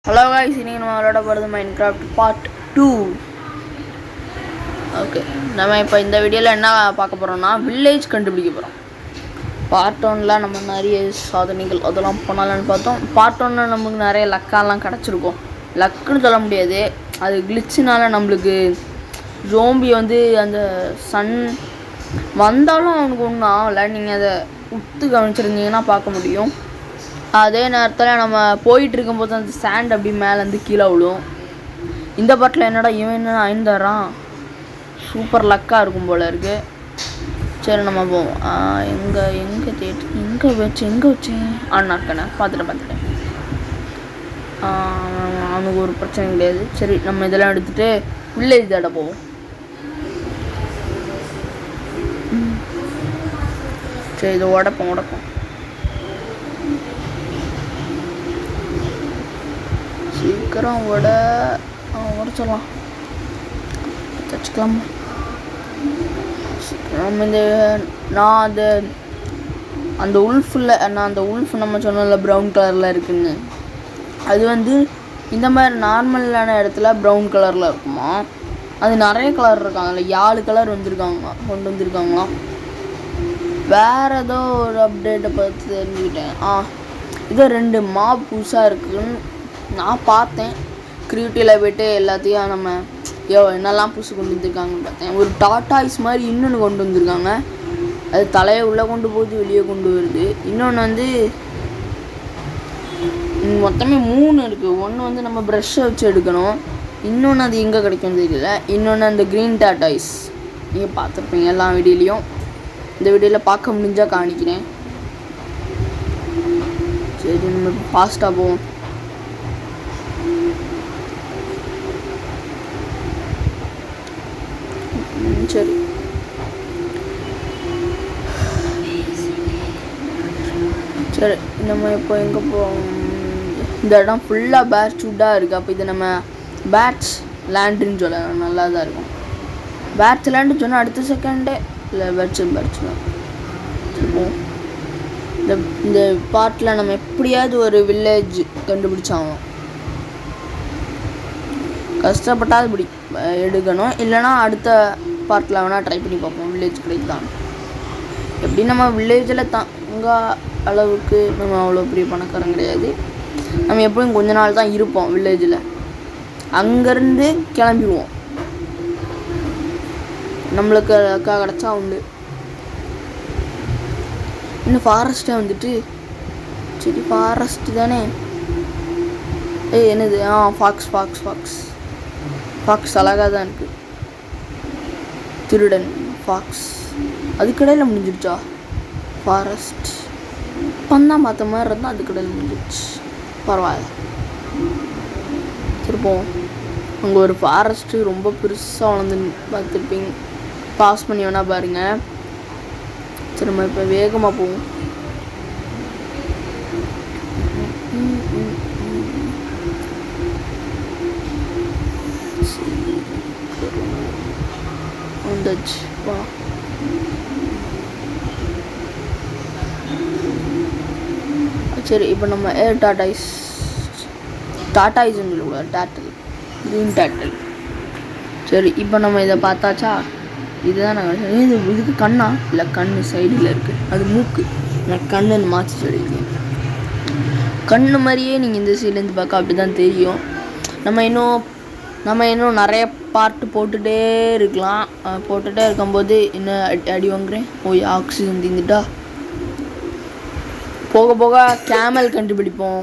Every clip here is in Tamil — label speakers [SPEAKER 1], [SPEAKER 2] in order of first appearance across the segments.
[SPEAKER 1] ஹலோ காய்ஸ், இன்னைக்கு நம்ம விளையாட போகிறது மைன்கிராஃப்ட் பார்ட் 2. ஓகே, நம்ம இப்போ இந்த வீடியோவில் என்ன பார்க்க போகிறோம்னா வில்லேஜ் கண்டுபிடிக்க போகிறோம். பார்ட் 1ல் நம்ம நிறைய சாதனைகள் அதெல்லாம் பண்ணலான்னு பார்த்தோம். பார்ட் 1 நமக்கு நிறைய லக்காலாம் கிடச்சிருக்கும். லக்குன்னு சொல்ல முடியாது, அது கிளிச்சுனால நம்மளுக்கு ஜோம்பி வந்து அந்த சன் வந்தாலும் அவனுக்கு ஒன்றும் ஆகலை. நீங்கள் அதை உத்து கவனிச்சிருந்தீங்கன்னா பார்க்க முடியும். அதே நேரத்தில் நம்ம போயிட்டு இருக்கும்போது அந்த சாண்ட் அப்படி மேலேருந்து கீழே விழும். இந்த பாட்டில் என்னடா இவன் என்ன ஐந்தாரான், சூப்பர் லக்காக இருக்கும் போல் இருக்குது. சரி நம்ம போவோம். எங்கே தேட்டு எங்கே வச்சேன் அண்ணாக்கண்ணே பார்த்துட்டேன். அவனுக்கு ஒரு பிரச்சனை கிடையாது. சரி நம்ம இதெல்லாம் எடுத்துகிட்டு வில்லேஜ் தேட போவோம். சரி இதை உடப்போம். சீக்கிரம் உடச்சிடலாம், தச்சுக்கலாம். நம்ம நான் அந்த உல்ஃபில் அந்த உல்ஃப் நம்ம சொன்னல ப்ரௌன் கலரில் இருக்குன்னு, அது வந்து இந்த மாதிரி நார்மலான இடத்துல ப்ரௌன் கலரில் இருக்குமா. அது நிறைய கலர் இருக்காங்கல்ல, 4 கலர் கொண்டு வந்திருக்காங்களாம். வேறு ஏதோ ஒரு அப்டேட்டை பார்த்து தெரிஞ்சுக்கிட்டேன். இதோ 2 மாப் புதுசாக இருக்குன்னு நான் பார்த்தேன். கிரியேட்டிவில் போய்ட்டு எல்லாத்தையும் நம்ம என்னெல்லாம் புதுசு கொண்டு வந்திருக்காங்கன்னு பார்த்தேன். ஒரு டாட்டாய்ஸ் மாதிரி இன்னொன்று கொண்டு வந்திருக்காங்க. அது தலையை உள்ளே கொண்டு போகுது, வெளியே கொண்டு வருது. இன்னொன்று வந்து மொத்தமே 3 இருக்குது. ஒன்று வந்து நம்ம ப்ரெஷ்ஷை வச்சு எடுக்கணும். இன்னொன்று அது எங்கே கிடைக்கும் தெரியல. இன்னொன்று அந்த க்ரீன் டாட்டாய்ஸ் நீங்கள் பார்த்துருப்பீங்க எல்லா வீடியோலையும். இந்த வீடியோவில் பார்க்க முடிஞ்சால் காணிக்கிறேன். சரி நம்ம ஃபாஸ்ட்டாக போவோம். சரி நம்ம இப்போ எங்கே போவோம்? இந்த இடம் ஃபுல்லாக பேட்ச்வுட்டாக இருக்குது. அப்போ இது நம்ம பேட்ச் லேண்டுன்னு சொல்லலாம், நல்லா தான் இருக்கும். பேட்ச் லேண்டுன்னு சொன்னால் அடுத்த செகண்டே இல்லை பேட்ச் தான். இந்த பார்ட்டில் நம்ம எப்படியாவது ஒரு வில்லேஜ் கண்டுபிடிச்சாகும். கஷ்டப்பட்டாது எடுக்கணும், இல்லைனா அடுத்த பார்ட்டில் வேணால் ட்ரை பண்ணி பார்ப்போம். வில்லேஜ் கிடைக்கலாம். எப்படி நம்ம வில்லேஜில் தங்க அளவுக்கு நம்ம அவ்வளோ பெரிய பணக்காரன் கிடையாது. நம்ம எப்படியும் கொஞ்ச நாள் தான் இருப்போம் வில்லேஜில். அங்கேருந்து கிளம்பிடுவோம். நம்மளுக்கு அக்கா கிடச்சா உண்டு. இன்னும் ஃபாரஸ்ட்டே வந்துட்டு. சரி ஃபாரஸ்ட்டு தானே. என்னது? ஃபாக்ஸ் அழகாக தான் இருக்குது. திருடன் ஃபாக்ஸ் அதுக்கடையில் முடிஞ்சிடுச்சா? ஃபாரஸ்ட் பந்தான் பார்த்த மாதிரி இருந்தால் அதுக்கடையில் முடிஞ்சிடுச்சு. பரவாயில்ல, திருப்போம். அங்கே ஒரு ஃபாரஸ்ட்டு ரொம்ப பெருசாக வளர்ந்து பார்த்துருப்பீங்க. பாஸ் பண்ணி வேணால் பாருங்கள். சரி நம்ம இப்போ வேகமாக போவோம். வந்துச்சு வா. சரி இப்போ நம்ம டாட்டாய்ஸ் சொல்லக்கூடாது, டேட்டில், க்ரீன் டேட்டில். சரி இப்போ நம்ம இதை பார்த்தாச்சா? இதுதான் நாங்கள் இதுக்கு கண்ணா இல்லை, கண் சைடில் இருக்குது, அது மூக்கு. நான் கண்ணுன்னு மாற்றி சொல்லியிருக்கேன். கண்ணு மாதிரியே நீங்கள் இந்த சைட்லேருந்து பார்க்க அப்படி தான் தெரியும். நம்ம இன்னும் நிறைய பார்ட்டு போட்டுகிட்டே இருக்கலாம். போட்டுகிட்டே இருக்கும்போது என்ன அடி வாங்குறேன். ஆக்சிஜன் தீந்துட்டா. போக போக கேமல் கண்டுபிடிப்போம்,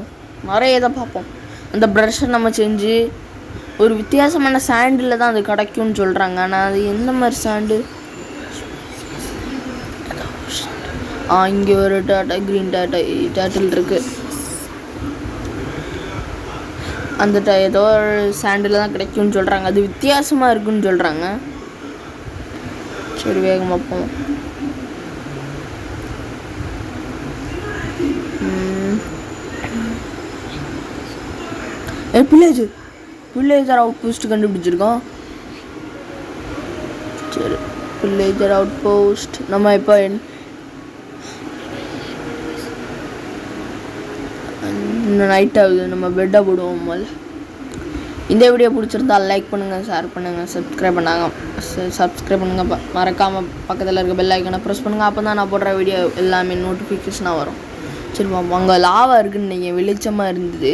[SPEAKER 1] நிறைய இதை பார்ப்போம். அந்த ப்ரஷ்ஷை நம்ம செஞ்சு ஒரு வித்தியாசமான சாண்டில் தான் அது கிடைக்கும்னு சொல்கிறாங்க. ஆனால் அது எந்த மாதிரி சாண்டு? இங்கே ஒரு க்ரீன் டேட்டில் இருக்குது. அந்த ஏதோ ஒரு சாண்டில் தான் கிடைக்கும்னு சொல்கிறாங்க. அது வித்தியாசமாக இருக்குன்னு சொல்கிறாங்க. சரி வேகமாக போவோம். வில்லேஜர் அவுட் போஸ்ட் கண்டுபிடிச்சிருக்கோம். சரி வில்லேஜர் அவுட் போஸ்ட் நம்ம இப்போ இன்னும் நைட் ஆகுது, நம்ம பெட்டை போடுவோம் முதல்ல. இந்த வீடியோ பிடிச்சிருந்தா லைக் பண்ணுங்கள், ஷேர் பண்ணுங்கள், சப்ஸ்கிரைப் பண்ணுங்கள். மறக்காமல் பக்கத்தில் இருக்க பெல் ஐக்கனை ப்ரெஸ் பண்ணுங்கள். அப்போ தான் நான் போடுற வீடியோ எல்லாமே நோட்டிஃபிகேஷனாக வரும். சரி பாப்போம். அங்கே லாவா இருக்குன்னு நீங்கள் வெளிச்சமாக இருந்தது.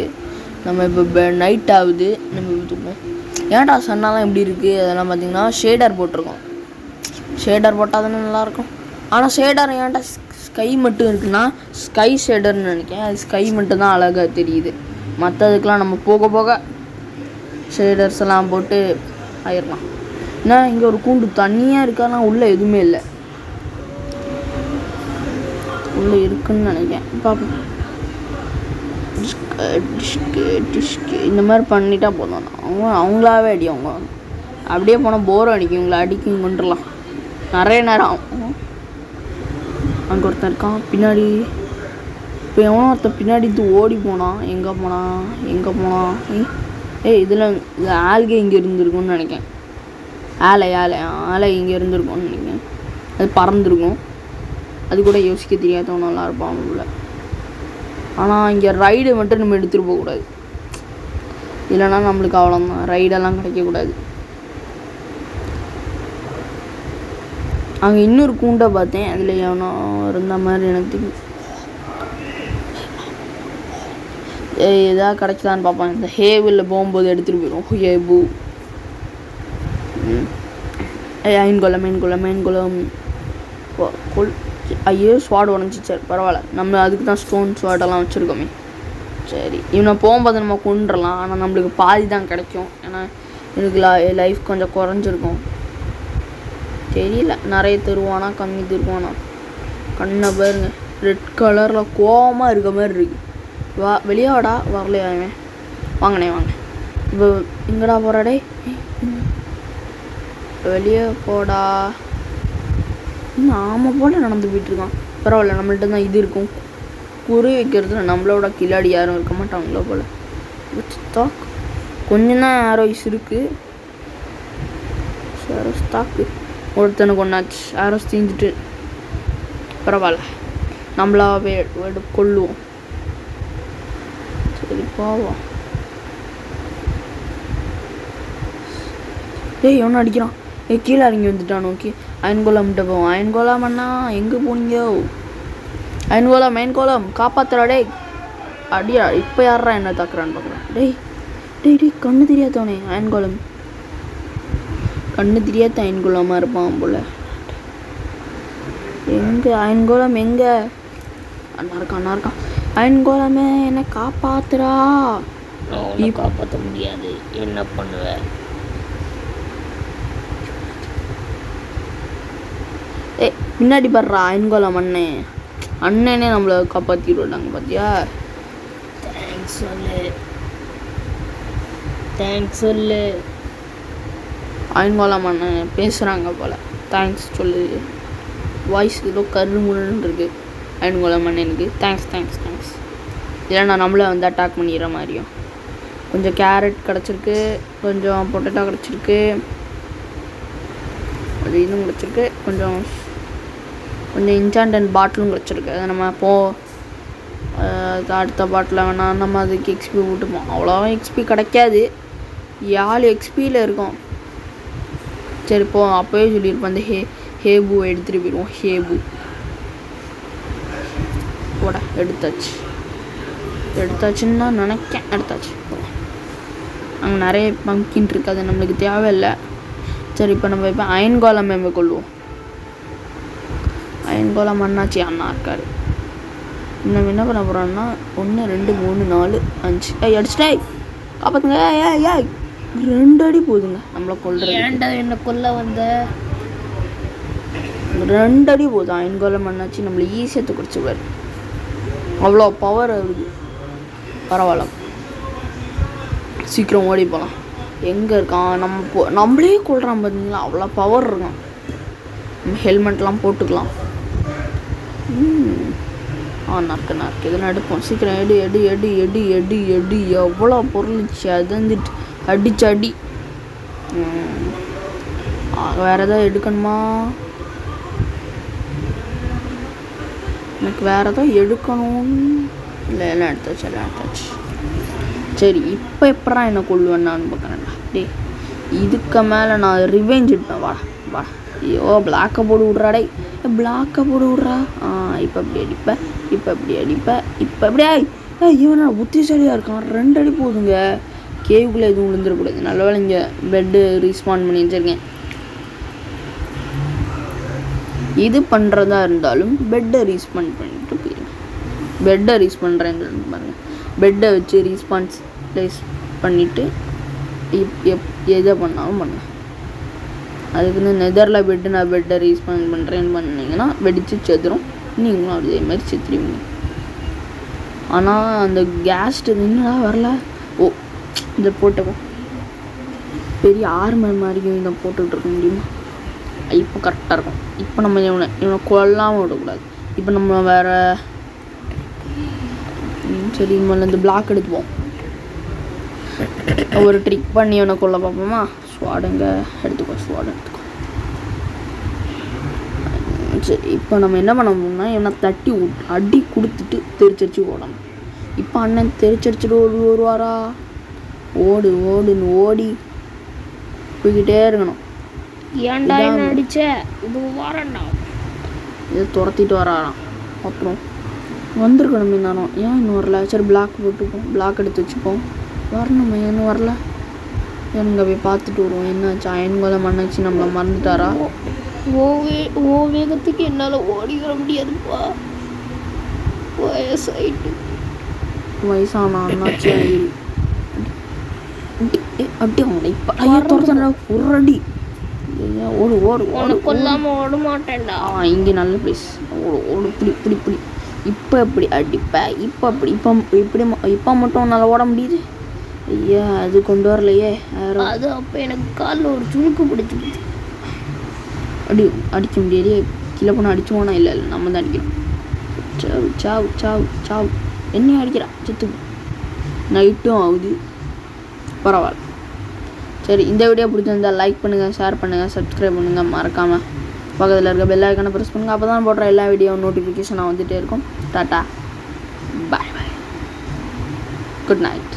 [SPEAKER 1] நம்ம இப்போ நைட் ஆகுது, நம்ம தூக்குவோம். ஏன்டா சன்னாலாம் எப்படி இருக்குது அதெல்லாம் பார்த்தீங்கன்னா ஷேடர் போட்டிருக்கோம். ஷேடர் போட்டால் தானே நல்லாயிருக்கும். ஆனால் ஷேடர் ஏன்டா ஸ்கை மட்டும் இருக்குன்னா ஸ்கை ஷேடர்னு நினைக்கிறேன். அது ஸ்கை மட்டும் தான் அழகாக தெரியுது. மற்றதுக்கெலாம் நம்ம போக போக ஷேடர்ஸ் எல்லாம் போட்டு ஆயிடலாம். ஏன்னா இங்கே ஒரு கூண்டு தனியாக இருக்கானா உள்ளே எதுவுமே இல்லை. உள்ளே இருக்குன்னு நினைக்கிறேன். பார்ப்போம். டிஷ்கு இந்த மாதிரி பண்ணிட்டா போதும். அவங்களாவே அடி. அவங்க அப்படியே போனால் போரும் அடிக்கும். இவங்களை அடிக்கும் கொண்டுடலாம். நிறைய நேரம் ஆகும். அங்கே ஒருத்தன் இருக்கான் பின்னாடி. இப்போ எவனோ ஒருத்தன் பின்னாடி ஓடி போனான். எங்கே போனான்? இதில் ஆல்கே இங்கே இருந்திருக்கும்னு நினைக்கிறேன். ஆலை இங்கே இருந்திருக்கும்னு நினைக்கிறேன். அது பறந்துருக்கும். அது கூட யோசிக்க தெரியாதவன் நல்லா இருப்பான் உள்ள. ஆனால் இங்கே ரைடு மட்டும் நம்ம எடுத்துகிட்டு போகக்கூடாது. இல்லைன்னா நம்மளுக்கு அவ்வளோதான். ரைடெல்லாம் கிடைக்கக்கூடாது. அங்கே இன்னொரு கூண்டை பார்த்தேன். அதில் எவனோ இருந்த மாதிரி எனக்கு தெரியும். எதாவது கிடைச்சதான்னு பார்ப்பாங்க. இந்த ஹேவில் போகும்போது எடுத்துகிட்டு போயிடும். ஹேபு ஐன்குளம் ஐயோ ஸ்வாட் உடஞ்சிச்சு. பரவாயில்ல, நம்ம அதுக்கு தான் ஸ்டோன் ஸ்வாட்டெல்லாம் வச்சுருக்கோமே. சரி, இவனை போகும்போது நம்ம கொண்டுடலாம். ஆனால் நம்மளுக்கு பாதி தான் கிடைக்கும். ஏன்னா எனக்கு லைஃப் கொஞ்சம் குறைஞ்சிருக்கும். தெரியல நிறைய தருவானா கம்மி தருவானா. கண்ணை பாருங்க, ரெட் கலரில் கோவமாக இருக்க மாதிரி இருக்குது. வெளியே வாடா. வரலையா அவன்? வாங்க. இப்போ எங்கடா போகிறாடே? வெளியே போடா. நாம போல் நடந்து போயிட்டுருக்கான். பரவாயில்ல, நம்மள்ட்ட தான் இது இருக்கும். குறி வைக்கிறதுல நம்மளோட கில்லாடி யாரும் இருக்க மாட்டாங்களோ போல். கொஞ்சம் தான் ஆரோஸ் இருக்குது. ஆரோஸ் தாக்கு ஒருத்தனுக்கு ஒன்றாச்சு. ஆரோஸ் தீஞ்சிட்டு பரவாயில்ல, நம்மளாவே கொள்ளுவோம். சரி போவோம். எவனும் அடிக்கிறான். கீழே இறங்கி வந்துட்டான். ஓகே, அயன்கோலம்கிட்ட போவோம். அயன்கோலம் அண்ணா எங்கே போனீங்க? அயன்கோலம் காப்பாத்துறாடே. அடியா இப்போ யாரா என்ன தாக்குறான்னு பார்க்குறான். டேய் கண்ணு தெரியாதவனே. அயன்கோலம் கண்ணு தெரியாத அயன்கோலமாக இருப்பான் போல். எங்கே அயன்கோலம்? எங்கே? அண்ணா இருக்கான். அயன்கோலமே என்ன காப்பாத்துறா. நீ காப்பாற்ற முடியாது. என்ன பண்ணுவேன்? பின்னாடி படுறா அயன்கோலம் அண்ணனே நம்மளை காப்பாற்றிடுவாங்க. பார்த்தியா? தேங்க்ஸ் சொல்லு. அயன்கோலம் அண்ணன் பேசுகிறாங்க போல். தேங்க்ஸ் சொல்லு. வாய்ஸ் ஏதோ கருமுன்னு இருக்குது. அயன்கோலம் அண்ணனுக்கு தேங்க்ஸ். இல்லைன்னா நம்மளை வந்து அட்டாக் பண்ணிடுற மாதிரியும். கொஞ்சம் கேரட் கிடச்சிருக்கு, கொஞ்சம் பொட்டேட்டோ கிடச்சிருக்கு, அது இதுவும் கிடச்சிருக்கு, கொஞ்சம் இன்சாண்டன்ட் பாட்டிலும் கிடச்சிருக்கு. அதை நம்ம அடுத்த பாட்டில் வேணால் நம்ம அதுக்கு எக்ஸ்பி விட்டுப்போம். அவ்வளோவா எக்ஸ்பி கிடைக்காது. 7 எக்ஸ்பியில் இருக்கும். சரி அப்போவே சொல்லியிருப்போம். அந்த ஹேபு எடுத்துகிட்டு போயிடுவோம். ஹேபு போட எடுத்தாச்சுன்னு தான் நினைக்கேன். எடுத்தாச்சு. அங்கே நிறைய பங்கின் இருக்குது. அது நம்மளுக்கு தேவையில்லை. சரி, இப்போ நம்ம இப்போ அயன்கோலம் கொள்வோம். அயன்கோலம் அண்ணாச்சி அண்ணா இருக்காரு. நம்ம என்ன பண்ண போகிறோம்னா 1 2 3 4 5 அடிச்சுட்டே காப்பாற்றுங்க. 2 அடி போகுதுங்க நம்மளை கொல்ற. ஏன்டா என்ன கொல்ல வந்த? 2 அடி போகுது. அயன்கோலம் அண்ணாச்சி நம்மளை ஈஸியாக குடிச்சுவார். அவ்வளோ பவர் இருக்குது. பரவாயில்ல, சீக்கிரம் ஓடி போகலாம். எங்கே இருக்கான்? நம்மளே கொள்கிறான் பார்த்தீங்களா? அவ்வளோ பவர் இருக்கும். நம்ம ஹெல்மெட்லாம் போட்டுக்கலாம். நறுக்கு இதெல்லாம் எடுப்போம். சீக்கிரம் எடி. எவ்வளோ பொருளிச்சு அது வந்துட்டு அடி. வேறு எதாவது எடுக்கணுமா? எனக்கு வேறு எதாவது எடுக்கணும். இல்லை எல்லாம் எடுத்தாச்சு. சரி இப்போ எப்படா என்ன கொள்ளுவேன்னான்னு பார்க்குறேன்டா. இதுக்கு மேலே நான் ரிவெஞ்ச் எடுப்பேன். வாடா. ஐயோ பிளாக்கை போட்டு விட்றாடே, பிளாக்கை போட்டு விட்றா. இப்போ அப்படி அடிப்பேன், இப்போ அப்படியே இவனா புத்திசாலியாக இருக்கான். 2 அடி போதுங்க. கேவுக்குள்ளே எதுவும் விழுந்துடக்கூடாது. நல்ல வேலை இங்கே பெட்டு ரீஸ்பாண்ட் பண்ணி வச்சுருக்கேன். இது பண்ணுறதா இருந்தாலும் பெட்டை ரீஸ்பாண்ட் பண்ணிட்டு போயிடுங்க. பெட்டை ரீஸ் பண்ணுறேன்னு பாருங்கள். பெட்டை வச்சு ரீஸ்பான்ஸ் ப்ளேஸ் பண்ணிவிட்டு எதை பண்ணாலும் பண்ணுங்க. அதுக்கு வந்து நெதரில் பெட்டு நான் பெட்டை ரீஸ்பாண்ட் பண்ணுறேன்னு பண்ணிங்கன்னா வெடித்து செத்துரும். நீங்களும் அதே மாதிரி செத்துருவீங்க. ஆனால் அந்த கேஸ்ட்டு என்னடா வரல. இதை போட்டப்போ பெரிய ஆர்மர் மாதிரியும் இதை போட்டுக்கிட்டு இருக்க முடியுமா? இப்போ கரெக்டாக இருக்கும். இப்போ நம்ம இவனை கொல்லாமல் விடக்கூடாது. இப்போ நம்ம வேறு சரி முதல்ல இந்த பிளாக் எடுத்துப்போம். ஒரு ட்ரிக் பண்ணி இவனை கொல்ல பார்ப்போமா? ஸ்வாடுங்க எடுத்துக்கோ. சரி இப்போ நம்ம என்ன பண்ண போனோம்னா இவனை தட்டி அடி கொடுத்துட்டு தெரிச்சடிச்சு ஓடணும். இப்போ அண்ணன் தெரிச்சடிச்சுட்டு வருவாரா? ஓடுன்னு ஓடி போய்கிட்டே இருக்கணும்.
[SPEAKER 2] ஏன்டா என்ன அடிச்ச? இது வரண்டா.
[SPEAKER 1] இதை துரத்திட்டு வராராம். அப்புறம் வந்திருக்கணுமே நானும். ஏன் இன்னும் வரல? சரி பிளாக் போட்டுப்போம். பிளாக் எடுத்து வச்சுப்போம். வரணுமே இன்னும் வரல. எனக்கு போய் பார்த்துட்டு வருவோம் என்னாச்சா. என்கொலை மண்ணாச்சு நம்மளை மறந்துட்டாரா?
[SPEAKER 2] ஓ வேகத்துக்கு என்னால் ஓடி வர முடியாதுப்பா.
[SPEAKER 1] வயசானா அண்ணாச்சி அப்படியே அவங்களை இப்போ ஐயா துரத்தா ஒரு அடி. ஓடு
[SPEAKER 2] கொல்லாம ஓட மாட்டேன்டா.
[SPEAKER 1] இங்கே நல்ல பிளேஸ். ஓடு பிடி. இப்போ எப்படி அடிப்பேன்? இப்போ மட்டும் நல்லா ஓட முடியுது. ஐயா அது கொண்டு வரலையே.
[SPEAKER 2] அது அப்போ எனக்கு காலில் ஒரு சுழுக்கு பிடிச்சிருச்சு.
[SPEAKER 1] அடிக்க முடியாது. கீழே போனால் அடிச்சுவோனா? இல்லை நம்ம தான் அடிக்கிறோம். சாவு என்னையும் அடிக்கிறா. செத்து நைட்டும் ஆகுது. பரவாயில்ல. சரி இந்த வீடியோ பிடிச்சிருந்தால் லைக் பண்ணுங்கள், ஷேர் பண்ணுங்கள், சப்ஸ்கிரைப் பண்ணுங்கள். மறக்காமல் பக்கத்தில் இருக்க பெல் ஐக்கானை ப்ரெஸ் பண்ணுங்கள். அப்போ தான் போடுற எல்லா வீடியோ நோட்டிஃபிகேஷனாக வந்துகிட்டே இருக்கும். Tata bye. Good night.